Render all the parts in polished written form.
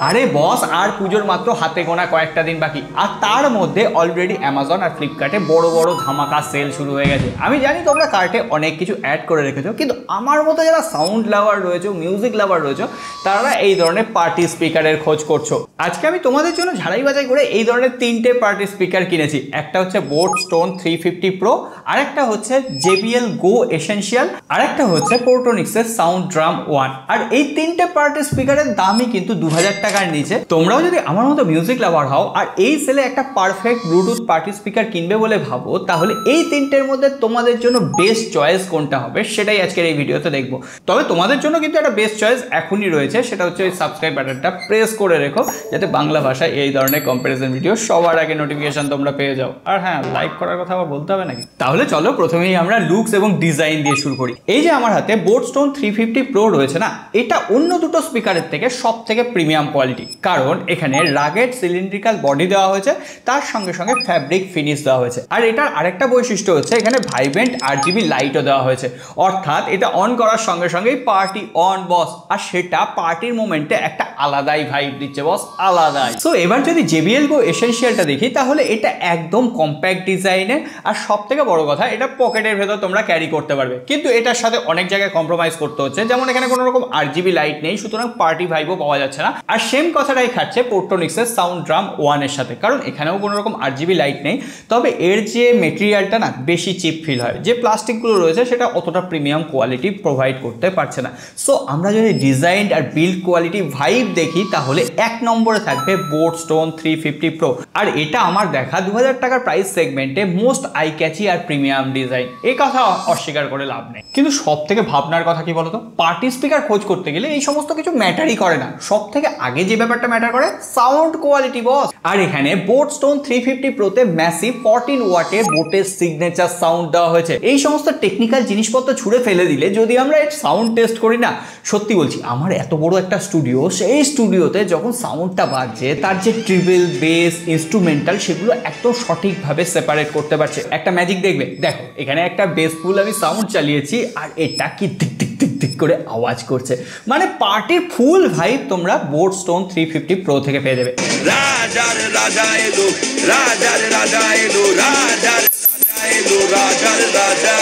আরে বস, আর পুজোর মাত্র হাতে গোনা কয়েকটা দিন বাকি, আর তার মধ্যে অলরেডি অ্যামাজন আর ফ্লিপকার্টে বড় বড় ধামাকা সেল শুরু হয়ে গেছে। আমি জানি তোমরা কার্টে অনেক কিছু অ্যাড করে রেখেছো, কিন্তু আমার মতো যারা সাউন্ড লাভার রয়েছে, মিউজিক লাভার রয়েছে, তারা এই ধরনের পার্টি স্পিকারের খোঁজ করছো। আজকে আমি তোমাদের জন্য ঝাড়াই বাছাই করে এই ধরনের তিনটে পার্টি স্পিকার কিনেছি। একটা হচ্ছে বোট স্টোন 350 প্রো, আরেকটা হচ্ছে JBL Go এসেনশিয়াল, আরেকটা হচ্ছে পোর্টোনিক্সের সাউন্ড ড্রাম 1। আর এই তিনটে পার্টি স্পিকারের দামই কিন্তু 2000 টাকার নিচে। তোমরাও যদি আমার মতো মিউজিক লাভার হও আর এই সেলে একটা পারফেক্ট ব্লুটুথ পার্টি স্পিকার কিনবে বলে ভাবো, তাহলে এই তিনটের মধ্যে তোমাদের জন্য বেস্ট চয়েস কোনটা হবে সেটাই আজকের এই ভিডিওতে দেখবো। তবে তোমাদের জন্য কিন্তু একটা বেস্ট চয়েস এখনই রয়েছে, সেটা হচ্ছে ওই সাবস্ক্রাইব বাটনটা প্রেস করে রেখো, যাতে বাংলা ভাষায় এই ধরনের কম্পারিজন ভিডিও সবার আগে নোটিফিকেশন তোমরা পেয়ে যাও। আর হ্যাঁ, লাইক করার কথা আবার বলতে হবে নাকি? তাহলে চলো প্রথমেই আমরা লুকস এবং ডিজাইন দিয়ে শুরু করি। এই যে আমার হাতে বোট স্টোন 350 প্রো রয়েছে না, এটা অন্য দুটো স্পিকারের থেকে সব থেকে প্রিমিয়াম কোয়ালিটি, কারণ এখানে রাগেড সিলিন্ড্রিক্যাল বডি দেওয়া হয়েছে, তার সঙ্গে সঙ্গে ফ্যাব্রিক ফিনিশ দেওয়া হয়েছে। আর এটার আরেকটা বৈশিষ্ট্য হচ্ছে এখানে ভাইব্রেন্ট RGB লাইটও দেওয়া হয়েছে, অর্থাৎ এটা অন করার সঙ্গে সঙ্গেই পার্টি অন বস, আর সেটা পার্টির মোমেন্টে একটা আলাদাই ভাইব দিচ্ছে বস, আলাদাই। সো এবার যদি JBL Go এসেনশিয়ালটা দেখি, তাহলে এটা একদম কম্প্যাক্ট ডিজাইনের, আর সব থেকে বড় কথা এটা পকেটের ভেতর তোমরা ক্যারি করতে পারবে। কিন্তু এটার সাথে অনেক জায়গায় কম্প্রোমাইজ করতে হচ্ছে, যেমন এখানে কোনো রকম RGB লাইট নেই, সুতরাং পার্টি ভাইবও পাওয়া যাচ্ছে না। আর সেম কথাটাই খাচ্ছে পোর্টোনিক্সের সাউন্ড ড্রাম 1 এর সাথে, কারণ এখানেও কোনো রকম RGB লাইট নেই। তবে এর যে মেটেরিয়ালটা না, বেশি চিপ ফিল হয়, যে প্লাস্টিকগুলো রয়েছে সেটা অতটা প্রিমিয়াম কোয়ালিটি প্রোভাইড করতে পারছে না। সো আমরা যদি ডিজাইন আর বিল্ড কোয়ালিটি ভাইব দেখি, তাহলে এক নম্বরে থাকবে বোট স্টোন 350 প্রো। আর এটা আমার দেখা 2000 টাকার প্রাইস সেগমেন্টে মোস্ট আই ক্যাচি আর প্রিমিয়াম ডিজাইন, এই কথা অস্বীকার করে লাভ নেই। কিন্তু সব থেকে ভাবনার কথা কি বলতো, পার্টি স্পিকার খোঁজ করতে গেলে এই সমস্ত কিছু ম্যাটারই করে না, সব থেকে আগে যে ব্যাপারটা ম্যাটার করে সাউন্ড কোয়ালিটি বস। আর এখানে বোট স্টোন 350 প্রোতে ম্যাসিভ 14 ওয়াটের বোটের সিগনেচার সাউন্ড দেওয়া হয়েছে। এই সমস্ত টেকনিক্যাল জিনিসপত্র ছুঁড়ে ফেলে দিলে যদি আমরা এর সাউন্ড টেস্ট করি না, সত্যি বলছি, আমার এত বড় একটা স্টুডিও, সেই স্টুডিওতে যখন সাউন্ডটা বাজছে, তার যে ট্রিবল, বেস, ইনস্ট্রুমেন্টাল, সেগুলো একদম সঠিকভাবে সেপারেট করতে পারছে। একটা ম্যাজিক দেখবে, দেখো এখানে একটা বেসফুল আমি সাউন্ড চালিয়েছি, আর এটা কি দিক দিক দিক দিক করে আওয়াজ করছে, মানে পার্টির ফুল ভাইব তোমরা বোট স্টোন 350 প্রো থেকে পেয়ে যাবে। রাজার রাজা এলো, রাজার রাজা এলো, রাজার রাজা এলো, রাজার রাজা,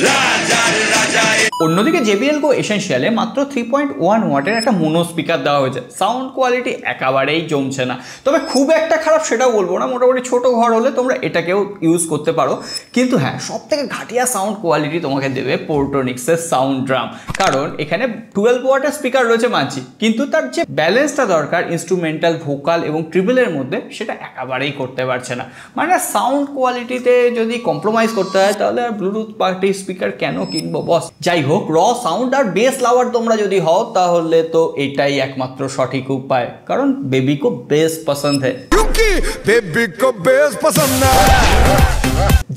রাজার রাজা। অন্যদিকে JBL Go এসেনশিয়ালে মাত্র 3.1 ওয়াটের একটা মোনো স্পিকার দেওয়া হয়েছে। সাউন্ড কোয়ালিটি একেবারেই জমছে না, তবে খুব একটা খারাপ সেটাও বলবো না, মোটামুটি ছোট ঘর হলে তোমরা এটাকেও ইউজ করতে পারো। কিন্তু হ্যাঁ, সব থেকে ঘাটিয়া সাউন্ড কোয়ালিটি তোমাকে দেবে পোর্টোনিক্সের সাউন্ড ড্রাম, কারণ এখানে 12 ওয়াটের স্পিকার রয়েছে মানছি, কিন্তু তার যে ব্যালেন্সটা দরকার ইনস্ট্রুমেন্টাল, ভোকাল এবং ট্রিবলের মধ্যে, সেটা একেবারেই করতে পারছে না। মানে সাউন্ড কোয়ালিটিতে যদি কম্প্রোমাইজ করতে হয়, তাহলে আর ব্লুটুথ পার্টি স্পিকার কেন কিনবো বস। যাই হোক, র সাউন্ড আর বেস লাভার তোমরা যদি হও, তাহলে তো এটাই একমাত্র সঠিক উপায়, কারণ বেবি কো বেস পছন্দ হয়, বেবি কো বেস পছন্দ না।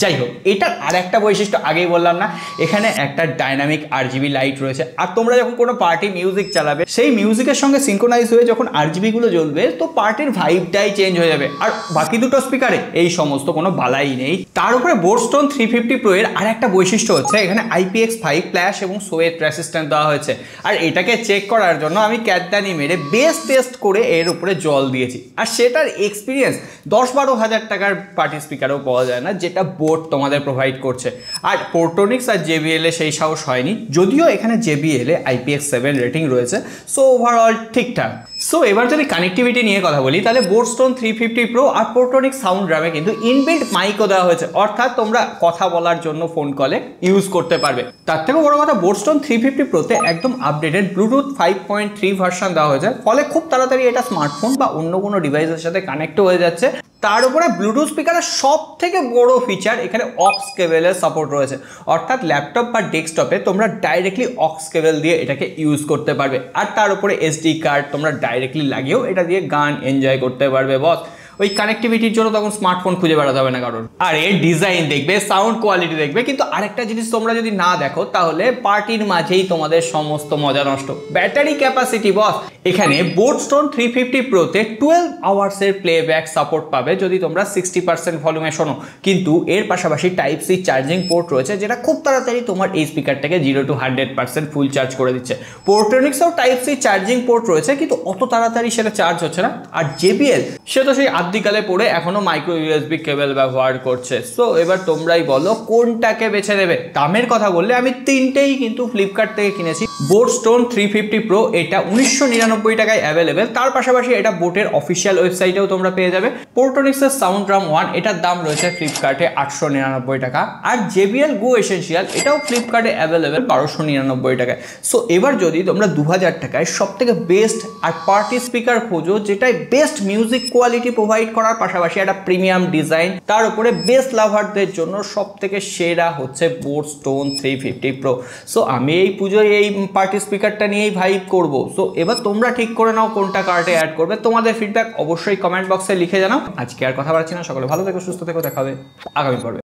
যাই হোক, এটার আর একটা বৈশিষ্ট্য আগেই বললাম না, এখানে একটা ডাইনামিক RGB লাইট রয়েছে। আর তোমরা যখন কোনো পার্টি মিউজিক চালাবে, সেই মিউজিকের সঙ্গে সিনক্রোনাইজ হয়ে যখন RGB গুলো জ্বলবে, তো পার্টির ভাইবটাই চেঞ্জ হয়ে যাবে। আর বাকি দুটো স্পিকারে এই সমস্ত কোনো বালাই নেই। তার উপরে বোট স্টোন 350 প্রো এর আর একটা বৈশিষ্ট্য হচ্ছে এখানে IPX5 ফ্ল্যাশ এবং সোয়েট রেসিস্ট্যান্ট দেওয়া হয়েছে। আর এটাকে চেক করার জন্য আমি ক্যাডদানি মেরে বেস টেস্ট করে এর উপরে জল দিয়েছি, আর সেটার এক্সপিরিয়েন্স 10-12 হাজার টাকার পার্টি স্পিকারও পাওয়া যায় না, যেটা বোট তোমাদের প্রোভাইড করছে। আর পোর্টোনিক্স আর JBL এ সেই সাহস হয়নি, যদিও এখানে JBL এ IPX7 রেটিং রয়েছে। সো ওভারঅল ঠিকঠাক। সো এবার যদি কানেক্টিভিটি নিয়ে কথা বলি, তাহলে বোট স্টোন 350 প্রো আর পোর্টোনিক্স সাউন্ড ড্রামে কিন্তু ইনবিল্ট মাইকও দেওয়া হয়েছে, অর্থাৎ তোমরা কথা বলার জন্য ফোন কলে ইউজ করতে পারবে। তার থেকেও বড় কথা, বোট স্টোন 350 প্রোতে একদম আপডেটেড ব্লুটুথ 5.3 ভার্সন দেওয়া হয়েছে, ফলে খুব তাড়াতাড়ি এটা স্মার্টফোন বা অন্য কোনো ডিভাইসের সাথে কানেক্ট হয়ে যাচ্ছে। তার উপরে ব্লুটুথ স্পিকারের সব থেকে বড় ফিচার, এখানে অক্স কেবলের সাপোর্ট রয়েছে, অর্থাৎ ল্যাপটপ বা ডেস্কটপে তোমরা ডাইরেক্টলি অক্স কেবল দিয়ে এটাকে ইউজ করতে পারবে। আর তার উপরে SD কার্ড তোমরা ডাইরেক্টলি লাগিয়েও এটা দিয়ে গান এনজয় করতে পারবে বস। ওই কানেক্টিভিটির জন্য তখন স্মার্টফোন খুঁজে বেড়াতে হবে না কারণ। আর এর ডিজাইন দেখবে, সাউন্ড কোয়ালিটি দেখবে, কিন্তু আরেকটা জিনিস তোমরা যদি না দেখো তাহলে পার্টির মাঝেই তোমাদের সমস্ত মজা নষ্ট। ব্যাটারি ক্যাপাসিটি বস, এখানে বোর্ডস্টোন 350 প্রোতে 12 আওয়ার্সের প্লেব্যাক সাপোর্ট পাবে যদি তোমরা 60% ভলিউমে শোনো, কিন্তু এর পাশাপাশি টাইপ সি চার্জিং পোর্ট রয়েছে যেটা খুব তাড়াতাড়ি তোমার এই স্পিকারটাকে 0 to 100% ফুল চার্জ করে দিচ্ছে। পোর্ট্রনিক্সেও টাইপ সি চার্জিং পোর্ট রয়েছে কিন্তু অত তাড়াতাড়ি সেটা চার্জ হচ্ছে না। আর JBL সে তো সেই আদিকালে পড়ে এখনো মাইক্রো ইউএসবি কেবল ব্যবহার করছে। সো এবার তোমরাই বলো কোনটাকে বেছে নেবে। দামের কথা বললে আমি তিনটেই কিন্তু ফ্লিপকার্ট থেকে কিনেছি। বোর্ডস্টোন 350 প্রো এটা 1999 টাকায় অ্যাভেলেবেল, তার পাশাপাশি এটা বোটের অফিসিয়াল ওয়েবসাইটেও তোমরা পেয়ে যাবে। পোর্ট্রনিক্সের সাউন্ড ড্রাম 1 এটার দাম রয়েছে ফ্লিপকার্টে 899 টাকা, আর JBL গো এসেনশিয়াল এটাও ফ্লিপকার্টে অ্যাভেলেবেল 1299 টাকায়। সো এবার যদি তোমরা 2000 টাকায় সব থেকে বেস্ট আর পার্টি স্পিকার খোঁজো যেটাই বেস্ট মিউজিক কোয়ালিটি প্রোভাইড করার পাশাপাশি একটা প্রিমিয়াম ডিজাইন, তার উপরে বেস্ট লাভারদের জন্য সব থেকে সেরা হচ্ছে বোর্ডস্টোন 350 প্রো। সো আমি এই পুজোয় এই পার্টি স্পিকারটা নিয়েই ভাইব করব। সো এবার তোমরা ঠিক করে নাও কোনটা কার্টে অ্যাড করবে। তোমাদের ফিডব্যাক অবশ্যই কমেন্ট বক্সে লিখে জানাও। আজকে আর কথা বাড়ছি না, সকলে ভালো থেকো, সুস্থ থেকো, দেখা হবে আগামী পর্বে।